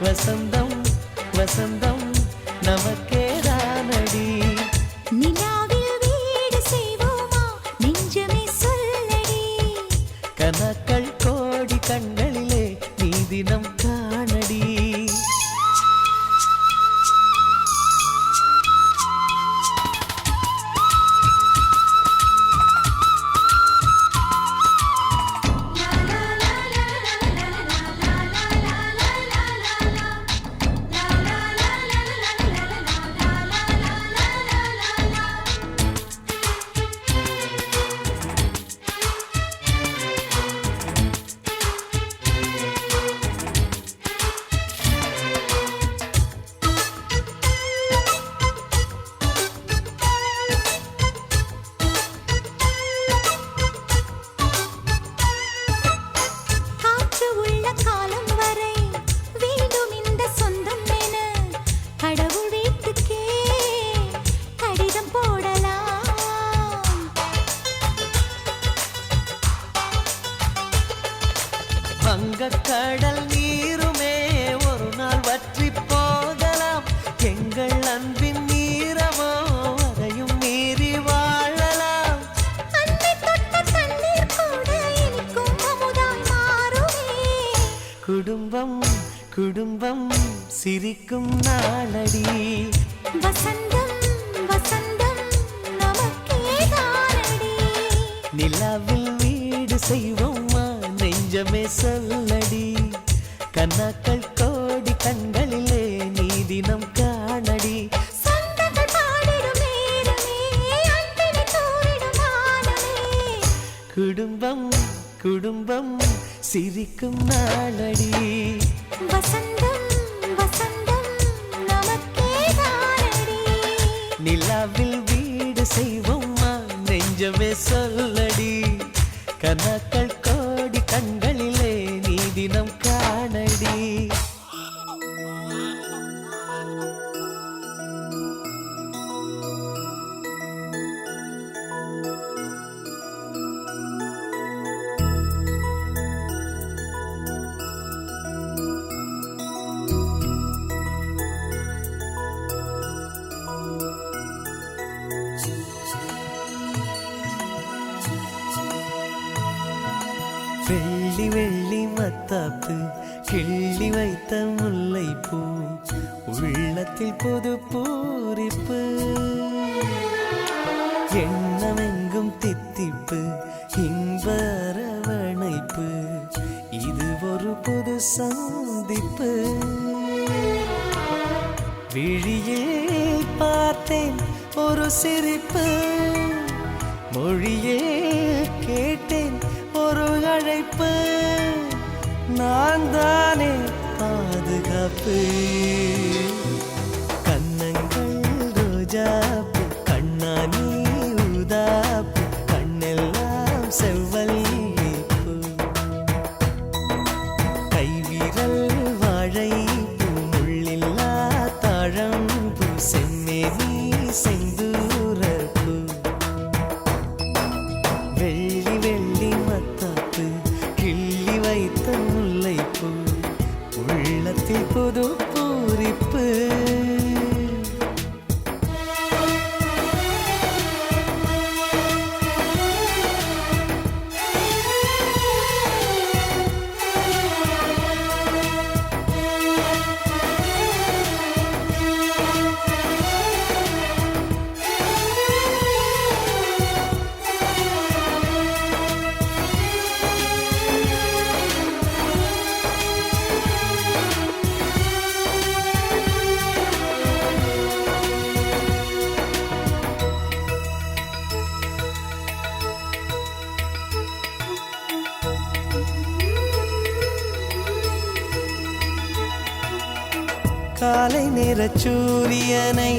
வசந்தம் வசந்தம் நமக்கேதானடி. நிலாவில் வீடு செய்வோமா நெஞ்சமே சொல்லடி. கனக்கள் கோடி கண்களிலே நீ தினம் காணடி. கடல் நீருமே ஒரு நாள் வற்றி போகலாம். எங்கள் அன்பின் நீரமோ அதையும் மீறி வாழலாம். குடும்பம் குடும்பம் சிரிக்கும் நாளடி. வசந்தம் வசந்தம் நமக்கேதானடி. நிலாவில் வீடு செய்வோமா நெஞ்சமே சொல்லடி. கண்ணாக்கள் கோடி கண்களிலே நீ தினம் காணடி. குடும்பம் குடும்பம் சிரிக்கும் நாளடி. வசந்தம் வசந்தம் நமக்கேதானடி. நிலாவில் வீடு செய்வோமா நெஞ்சமே சொல்லடி. கண்ணாக்கள் கோடி கண்களிலே நீ தினம் காணடி. வெள்ளி வெள்ளி மத்தாப்பு கிள்ளி வைத்த முல்லைப்பூ உள்ளத்தில் புது பூரிப்பு. எண்ணமெங்கும் தித்திப்பு இன்ப அரவணைப்பு. இது ஒரு புது சந்திப்பு. விழியில் பார்த்தேன் ஒரு சிரிப்பு. மொழியில் கேட்டேன் ஒரு அழைப்பு. நான் தானே பாதுகாப்பு. கண்ணங்கள் ரோஜாப்பு கண்ணானி ஊதாப்பு கண்ணெல்லாம் செவ்வல்லிப்பு. கைவிரல் வாழைப்பூ முள்ளில்லா தாழம்பூ செம்மேனி செந்தூரப்பூ. வெள்ளி வெள்ளி மத்தாப்பு கிள்ளி வைத்த முல்லைப்பூ உள்ளத்தில் புது பூரிப்பு. காலை நேர சூரியனை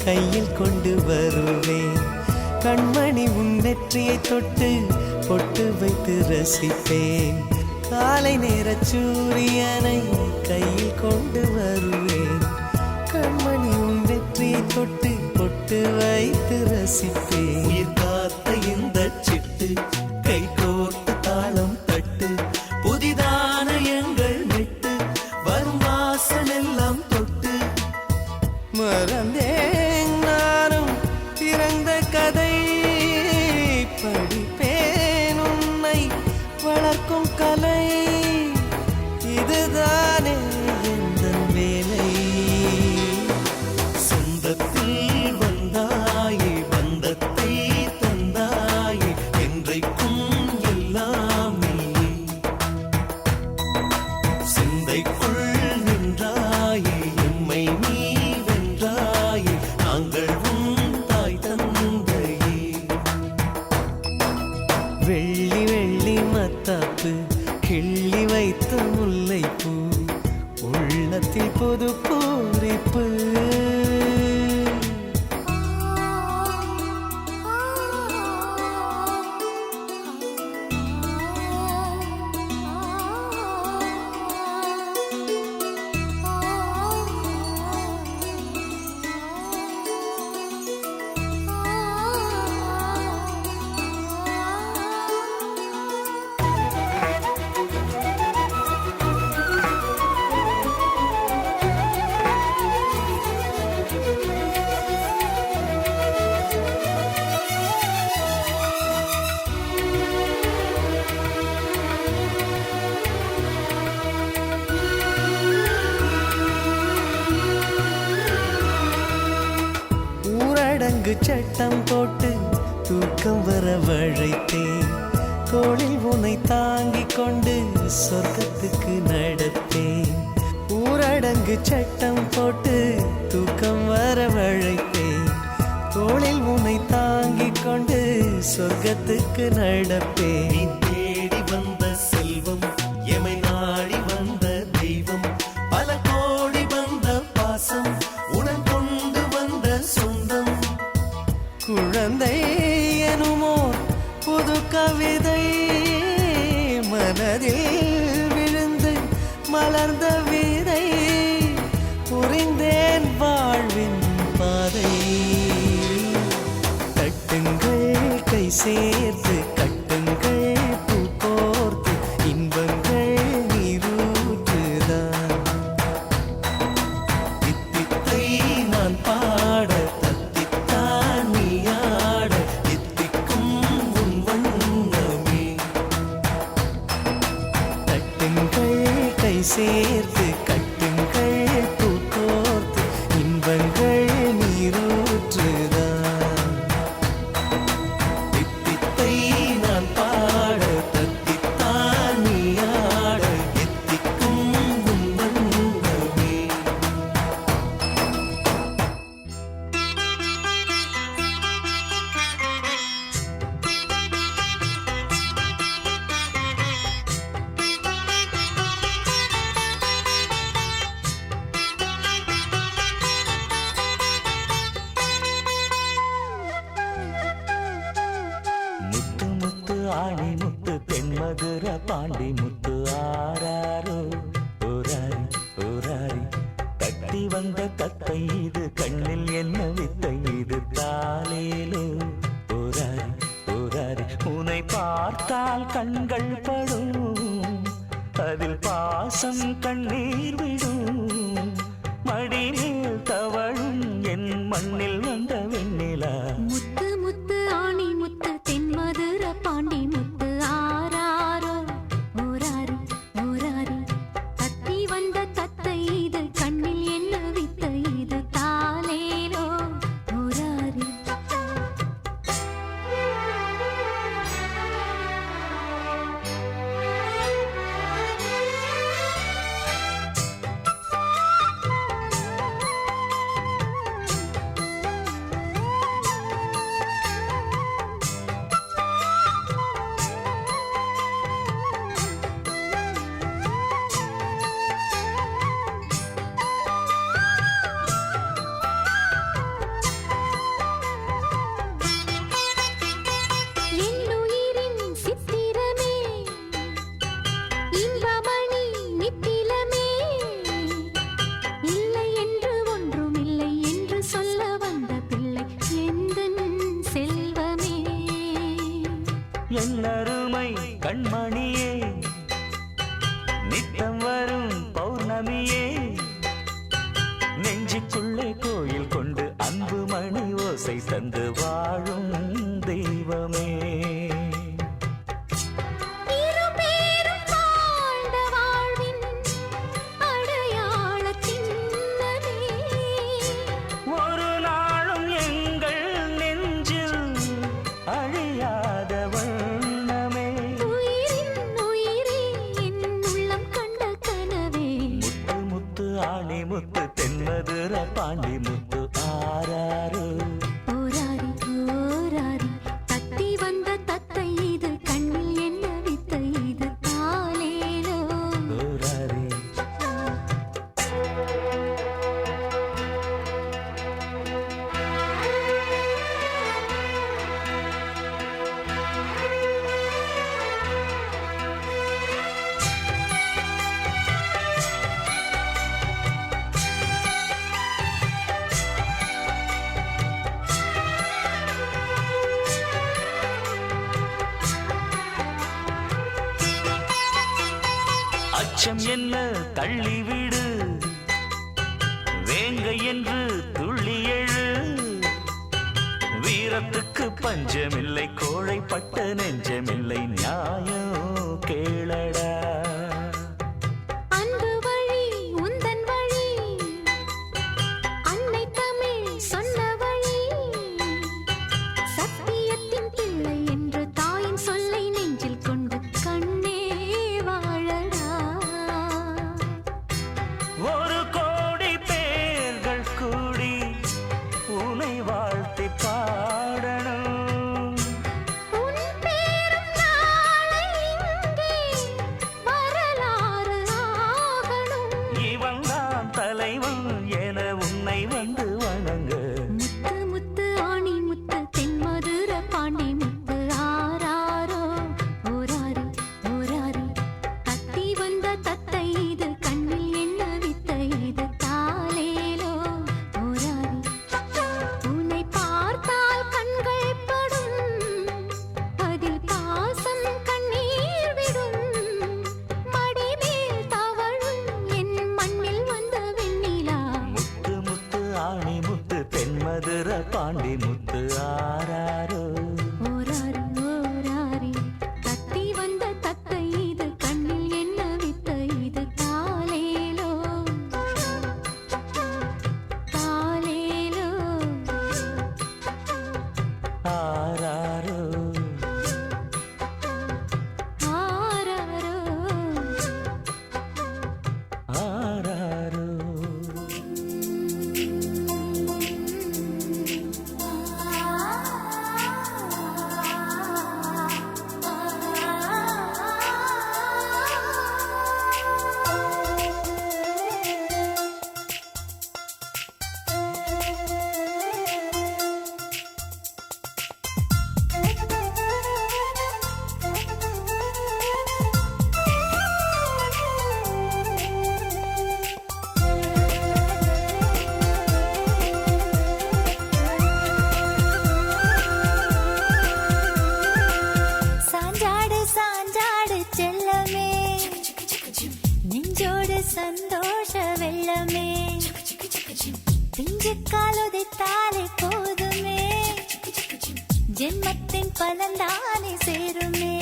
கையில் கொண்டு வருவேன். கண்மணி உன் நெற்றியை தொட்டு பொட்டு வைத்து ரசிப்பேன். காலை நேர சூரியனை கையில் கொண்டு வருவேன். கண்மணி உன் நெற்றியை தொட்டு பொட்டு வைத்து ரசிப்பேன். உயிர் காத்த இந்த சிட்டு கை கோர்த்து தாளம் தட்டு புதிதான எங்கள் விட்டு வரும் வாச வாசலெல்லாம் தொட்டு மறந்தேன் நானும் பிறந்த கதை படிப்பேன் உன்னை வளர்க்கும் கலை இதுதானே எந்தன் வேலை சொந்தத்தில் வந்தாயே பந்தத்தை தந்தாயே என்றைக்கும் எல்லாம் நீயே சிந்தைக்குள் நின்றாயே எம்மை நீ வென்றாயே நாங்கள் உன் தாய் தந்தையே வெள்ளி வெள்ளி மத்தாப்பு கிள்ளி வைத்த முல்லைப்பூ உள்ளத்தில் புது பூரிப்பு ஊரடங்கு சட்டம் போட்டு தூக்கம் வர வழைத்தேன் தோளில் உன்னை தாங்கிக் கொண்டு சொர்க்கத்துக்கு நடத்தேன் ஊரடங்கு சட்டம் போட்டு தூக்கம் வர வழைத்தேன் தோளில் உன்னை தாங்கிக் கொண்டு சொர்க்கத்துக்கு நடப்பேன் தேடி வந்த செல்வம் எமை நாடி வந்த தெய்வம் பல கோடி வந்த பாசம் உடன் கொண்டு வந்த சொந்தம் குழந்தை எனுமோ புது கவிதை மனதில் விழுந்து மலர்ந்த விதை புரிந்தேன் வாழ்வின் பாதை தட்டுங்கள் கை சேர்த்து கட்டுங்கள் பூ கோர்த்து இன்பங்கள் நீரூற்றுதான் தித்தித்தை நான் பாட தத்தித்தான் நீ ஆட தித்திக்கும் உன் வண்ணமே தட்டுங்கள் கை சேர்த்து கட்டுங்கள் பூ கோர்த்து இன்பங்கள் நீரூற்றுதான் தித்தித்தை நான் பாட தத்தித்தான் நீ ஆட தித்திக்கும் உன் வண்ணமே முத்து முத்து ஆணி முத்து தென்மதுர பாண்டி முத்து ஆராரோ ஓராரி ஓராரி கட்டி வந்த கத்தை இது கண்ணில் என்ன வித்தை இது தாலேலோ ஓராரி ஓராரி உன்னை பார்த்தால் கண்கள் படும் அதில் பாசம் கண்ணீர் விடும் மடியில் தவழும் என் மண்ணில் வந்த வெண்ணிலா முத்து முத்து ஆணி முத்து தென்மதுர பாண்டி முத்து ஆராரோ ஓராரி ஓராரி தத்தி வந்த தத்தை இது கண்ணில் என்ன வித்தை இது தாலேலோ ஓராரி என்னுயிரின் சித்திரமே இன்பமணி நித்திலமே இல்லை என்று ஒன்றும் இல்லை என்று சொல்ல வந்த பிள்ளை எந்தன் செல்வமே என் அருமை கண்மணியே நித்தம் வரும் பௌர்ணமியே நெஞ்சுக்குள்ளே கோயில் கொண்டு அன்பு மணி ஓசை தந்து வாழும் தெய்வமே. ஒரு நாளும் எங்கள் நெஞ்சில் அழியாத வண்ணமே. முத்து முத்து ஆணி முத்து தென்மதுர பாண்டி முத்து ஆராரோ. ஓராரி ஓராரி தத்தி வந்த தத்தை இது கண்ணில் என்ன வித்தை இது தாலேலோ. ஓராரி அச்சம் என்ன தள்ளிவிடு, வேங்க என்று துள்ளி எழு. வீரத்துக்கு பஞ்சமில்லை, கோழைப்பட்ட நெஞ்சமில்லை, நியாயம் கேளடா. அன்பு வழி உந்தன் வழி, அன்னை தமிழ் சொன்ன வழி. சத்தியத்தின் பிள்ளை என்று தாயின் சொல்லை நெஞ்சில் கொண்டு கண்ணே வாழடா. ஒரு கோடி பேர்கள் கூடி உனை வாழ்த்தி பாடணும். உன் பேரும் நாளை இங்கே வரலாறு ஆகணும். இவன் தான் தலைவன் என உன்னை வந்து வணங்க. முத்து முத்து ஆணி முத்து தென்மதுர பாண்டி முத்து ஆராரோ. ஓராரி ஓராரி தத்தி வந்த தத்தை இது கண்ணில் என்ன வித்தை இது தாலேலோ. ஓராரி உன்னை பார்த்தால் கண்கள் படும், அதில் பாசம் கண்ணீர் விடும். மடிமேல் தவழும் என் மண்ணில் வந்த வெண்ணிலா. முத்து முத்து ஆணி முத்து தென்மதுர பாண்டி முத்து ஆராரோ. ஓராரி ஓராரி தத்தி வந்த தத்தை இது கண்ணில் என்ன வித்தை இது தாலேலோ. தாலேலோ ஆராரோ. ஆராரோ. ஆராரோ. சாஞ்சாடு சாஞ்சாடு செல்லமே, நெஞ்சோடு சந்தோஷ வெள்ளமே. பிஞ்சு காலுதைத்தாலே போதுமே, ஜென்மத்தின் பலன்தானே சேருமே.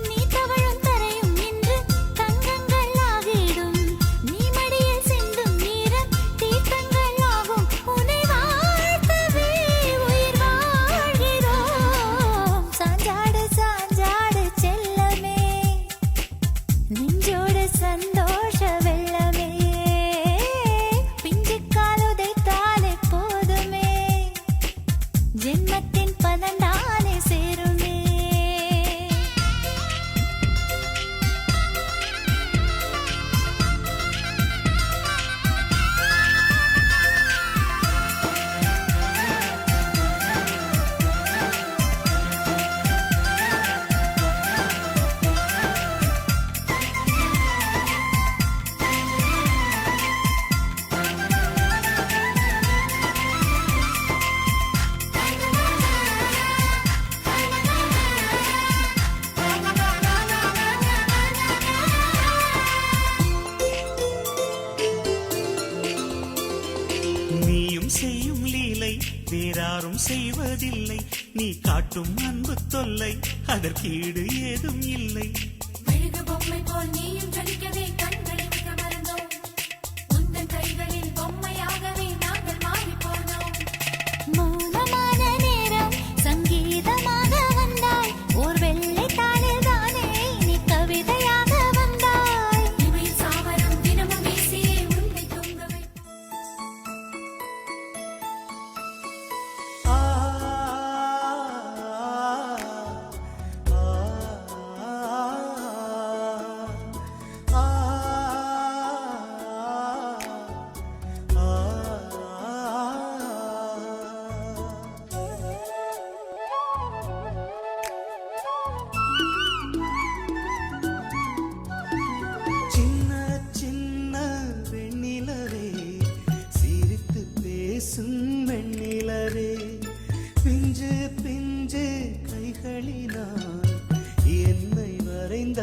நீ தவழும் தரையும் இன்று தங்கங்கள் ஆகிடும், நீ மடியில் சிந்தும் நீரம் தீர்த்தங்கள் ஆகும். உன்னை வாழ்த்தவே உயிர் வாழ்கிறோம். சாஞ்சாடு சாஞ்சாடு செல்லமே, நெஞ்சோடு சந்தோஷ வெள்ளமே. பிஞ்சு காலுதைத்தாலே போதுமே, ஜென்மத்தின் பலன்தானே சேருமே. செய்யும் லீலை வேறாரும் செய்வதில்லை. நீ காட்டும் அன்பு தொல்லை அதற்கீடு ஏதும் இல்லை. மெழுகு பொம்மை போல் நீயும் ஜொலிக்கவே கண்களை மிக மறந்தோம். உந்தன் கைகளில் பொம்மையாகவே நாங்கள் மாறி போனோம். மௌனமான நேரம் சங்கீதமாக வந்தாய். ஓர் வெள்ளை தாளில் தானே நீ கவிதையாக வந்தாய். இமையில் சாவரம் தினமும் வீசியே உன்னை தூங்கவை. சின்ன சின்ன வெண்ணிலவே சிரித்து பேசும் வெண்ணிலவே பிஞ்சு பிஞ்சு கைகளினால் என்னை வரைந்த